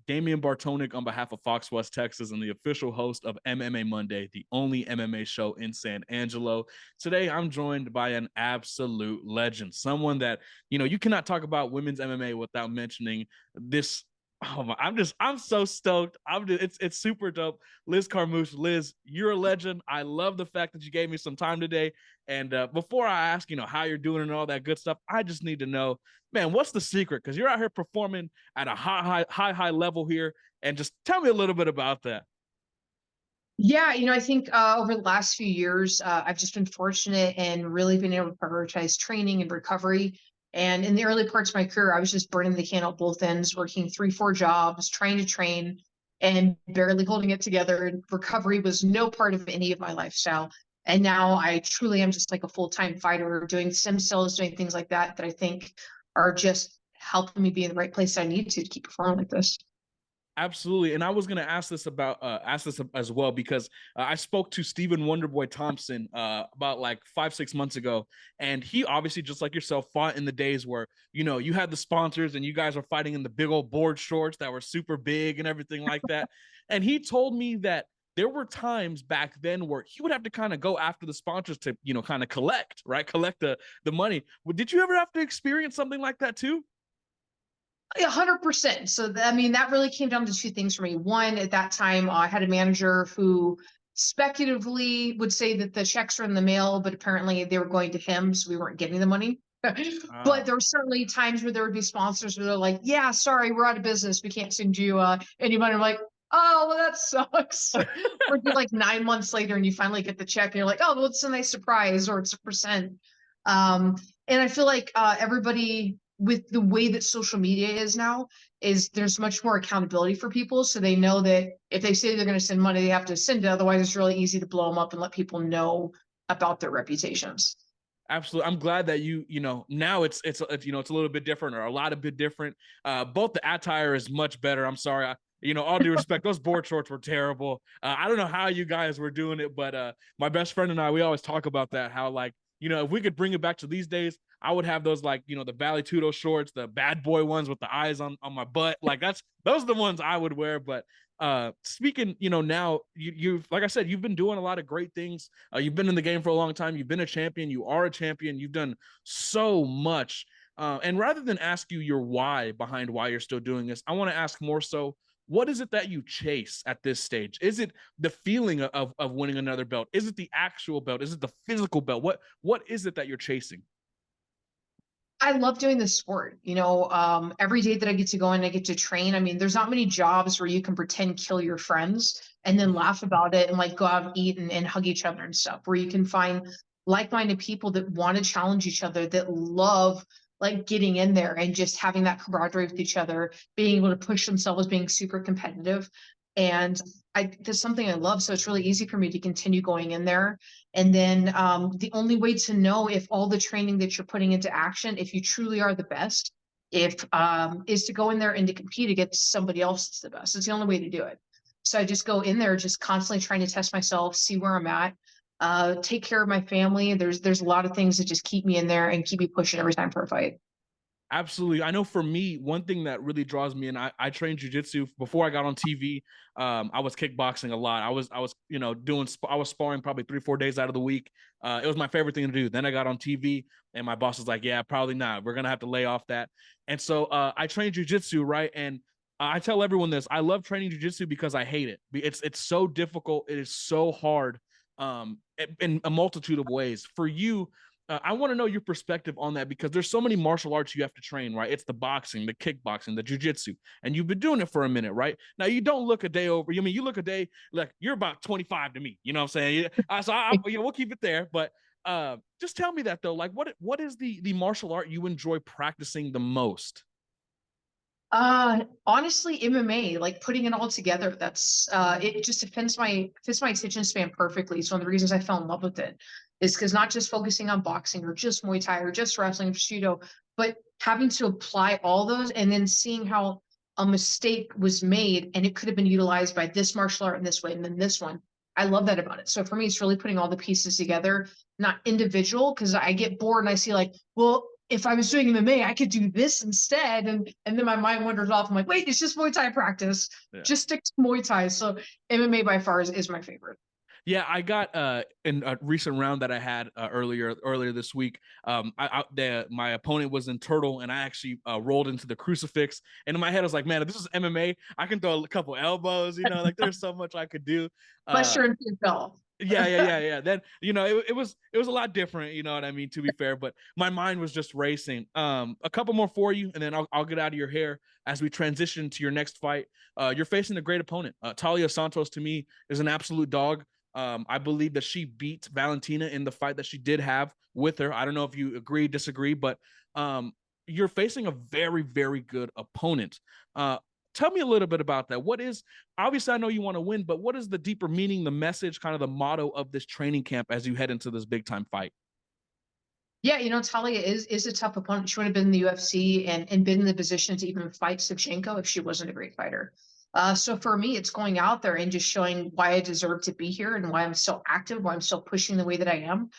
Damian Bartonic on behalf of Fox West Texas and the official host of MMA Monday, the only MMA show in San Angelo. Today, I'm joined by an absolute legend, someone that, you cannot talk about women's MMA without mentioning this. Oh my, I'm so stoked. It's super dope. Liz Carmouche. Liz, you're a legend. I love the fact that you gave me some time today. And before I ask, how you're doing and all that good stuff, I just need to know, man, what's the secret? Because you're out here performing at a high level here. And just tell me a little bit about that. Yeah, I think over the last few years, I've just been fortunate and really been able to prioritize training and recovery. And in the early parts of my career, I was just burning the candle at both ends, working 3, 4 jobs, trying to train and barely holding it together. And recovery was no part of any of my lifestyle. And now I truly am just like a full-time fighter, doing stem cells, doing things like that I think are just helping me be in the right place I need to keep performing like this. Absolutely. And I was going to ask this as well, because I spoke to Stephen Wonderboy Thompson about like 5-6 months ago. And he obviously, just like yourself, fought in the days where, you had the sponsors and you guys were fighting in the big old board shorts that were super big and everything like that. And he told me that there were times back then where he would have to kind of go after the sponsors to, kind of collect the money. Did you ever have to experience something like that too? 100%. So, that really came down to two things for me. One, at that time, I had a manager who speculatively would say that the checks were in the mail, but apparently they were going to him, so we weren't getting the money. But there were certainly times where there would be sponsors where they're like, "Yeah, sorry, we're out of business. We can't send you any money." I'm like, "Oh, well, that sucks." Or be like 9 months later, and you finally get the check, and you're like, "Oh, well, it's a nice surprise," or it's a percent. And I feel like everybody, with the way that social media is now, is there's much more accountability for people. So they know that if they say they're going to send money, they have to send it. Otherwise, it's really easy to blow them up and let people know about their reputations. Absolutely. I'm glad that now it's it's a little bit different, or a lot of bit different. Both the attire is much better. I'm sorry. All due respect, those board shorts were terrible. I don't know how you guys were doing it, but my best friend and I, we always talk about that, how, like, if we could bring it back to these days, I would have those, like, the Valley Tudo shorts, the bad boy ones with the eyes on my butt. Like, those are the ones I would wear. But speaking, now you've, like I said, you've been doing a lot of great things. You've been in the game for a long time. You've been a champion. You are a champion. You've done so much. And rather than ask you your why behind why you're still doing this, I want to ask more so, what is it that you chase at this stage? Is it the feeling of winning another belt? Is it the actual belt? Is it the physical belt? What is it that you're chasing? I love doing this sport. Every day that I get to go in, I get to train. There's not many jobs where you can pretend kill your friends and then laugh about it and like go out and eat and hug each other and stuff, where you can find like-minded people that want to challenge each other, that love like getting in there and just having that camaraderie with each other, being able to push themselves, being super competitive. And that's something I love. So it's really easy for me to continue going in there. And then the only way to know if all the training that you're putting into action, if you truly are the best, is to go in there and to compete against somebody else that's the best. It's the only way to do it. So I just go in there, just constantly trying to test myself, see where I'm at, take care of my family. There's a lot of things that just keep me in there and keep me pushing every time for a fight. Absolutely. I know for me, one thing that really draws me in, I trained jujitsu before I got on TV. I was kickboxing a lot. I was I was sparring probably 3-4 days out of the week. It was my favorite thing to do. Then I got on TV and my boss was like, yeah, probably not. We're going to have to lay off that. And so I trained jujitsu, right? And I tell everyone this, I love training jujitsu because I hate it. It's so difficult. It is so hard in a multitude of ways. For you, I want to know your perspective on that, because there's so many martial arts you have to train, right? It's the boxing, the kickboxing, the jiu-jitsu, and you've been doing it for a minute, right? Now, you don't look a day over. You look a day like you're about 25 to me. You know what I'm saying? We'll keep it there. But just tell me that, though. Like, what is the martial art you enjoy practicing the most? Honestly, MMA, like putting it all together, that's it just fits my attention span perfectly. It's one of the reasons I fell in love with it, is because not just focusing on boxing or just Muay Thai or just wrestling or just judo, but having to apply all those and then seeing how a mistake was made and it could have been utilized by this martial art in this way and then this one. I love that about it. So for me, it's really putting all the pieces together, not individual, because I get bored and I see like, well, if I was doing MMA, I could do this instead. And then my mind wanders off. I'm like, wait, it's just Muay Thai practice. Yeah. Just stick to Muay Thai. So MMA by far is my favorite. Yeah, I got in a recent round that I had earlier this week. My opponent was in turtle, and I actually rolled into the crucifix. And in my head, I was like, man, if this is MMA, I can throw a couple elbows. You know, like there's so much I could do. Unless you're in PFL. Yeah. Then it was a lot different. You know what I mean? To be fair, but my mind was just racing. A couple more for you, and then I'll get out of your hair as we transition to your next fight. You're facing a great opponent. Talia Santos, to me, is an absolute dog. I believe that she beat Valentina in the fight that she did have with her. I don't know if you agree, disagree, but you're facing a very, very good opponent. Tell me a little bit about that. What is, obviously, I know you want to win, but what is the deeper meaning, the message, kind of the motto of this training camp as you head into this big time fight? Yeah, Talia is a tough opponent. She would have been in the UFC and been in the position to even fight Shevchenko if she wasn't a great fighter. So for me, it's going out there and just showing why I deserve to be here and why I'm so active, why I'm still pushing the way that I am.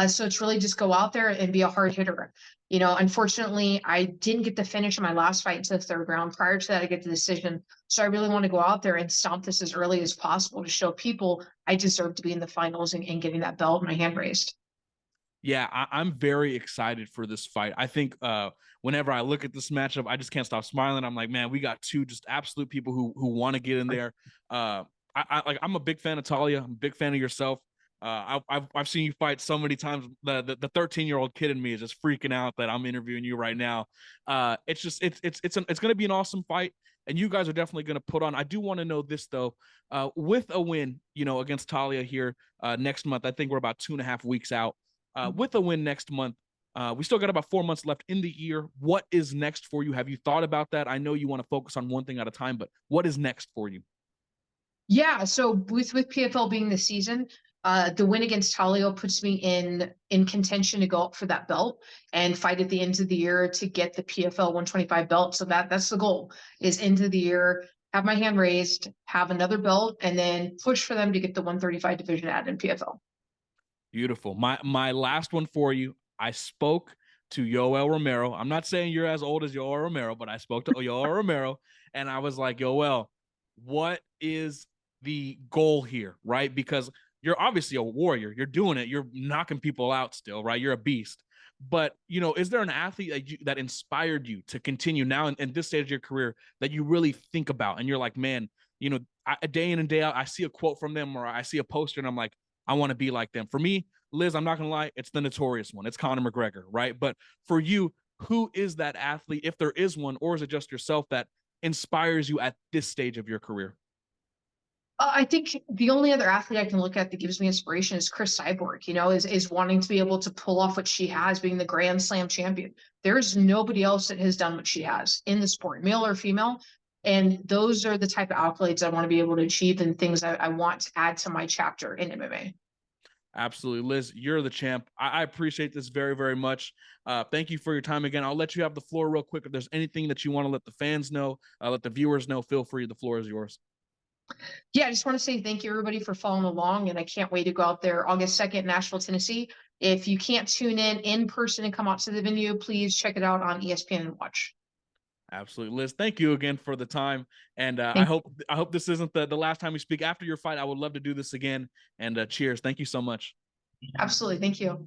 So it's really just go out there and be a hard hitter. Unfortunately, I didn't get the finish in my last fight into the third round. Prior to that, I get the decision. So I really want to go out there and stomp this as early as possible to show people I deserve to be in the finals and getting that belt in my hand raised. Yeah, I'm very excited for this fight. I think whenever I look at this matchup, I just can't stop smiling. I'm like, man, we got two just absolute people who want to get in there. I'm a big fan of Talia. I'm a big fan of yourself. I've seen you fight so many times. The 13-year-old kid in me is just freaking out that I'm interviewing you right now. It's going to be an awesome fight, and you guys are definitely going to put on. I do want to know this though, with a win, against Talia here next month. I think we're about 2.5 weeks out. With a win next month, we still got about 4 months left in the year. What is next for you? Have you thought about that? I know you want to focus on one thing at a time, but what is next for you? Yeah, so with PFL being the season, the win against Talia puts me in contention to go up for that belt and fight at the end of the year to get the PFL 125 belt. So that's the goal, is end of the year, have my hand raised, have another belt, and then push for them to get the 135 division added in PFL. Beautiful. My last one for you. I spoke to Yoel Romero. I'm not saying you're as old as Yoel Romero, but I spoke to Yoel Romero, and I was like, Yoel, what is the goal here, right? Because you're obviously a warrior. You're doing it. You're knocking people out still, right? You're a beast. But, is there an athlete that inspired you to continue now in this stage of your career that you really think about? And you're like, man, day in and day out, I see a quote from them or I see a poster and I'm like, I want to be like them. For me, Liz, I'm not going to lie, it's the notorious one. It's Conor McGregor, right? But for you, who is that athlete, if there is one, or is it just yourself that inspires you at this stage of your career? I think the only other athlete I can look at that gives me inspiration is Cris Cyborg, is wanting to be able to pull off what she has, being the Grand Slam champion. There's nobody else that has done what she has in the sport, male or female. And those are the type of accolades I want to be able to achieve and things I want to add to my chapter in MMA. Absolutely. Liz, you're the champ. I appreciate this very, very much. Thank you for your time again. I'll let you have the floor real quick. If there's anything that you want to let the fans know, let the viewers know, feel free. The floor is yours. Yeah, I just want to say thank you, everybody, for following along. And I can't wait to go out there August 2nd, Nashville, Tennessee. If you can't tune in person and come out to the venue, please check it out on ESPN and watch. Absolutely. Liz, thank you again for the time. And I hope this isn't the last time we speak. After your fight, I would love to do this again. And cheers. Thank you so much. Absolutely. Thank you.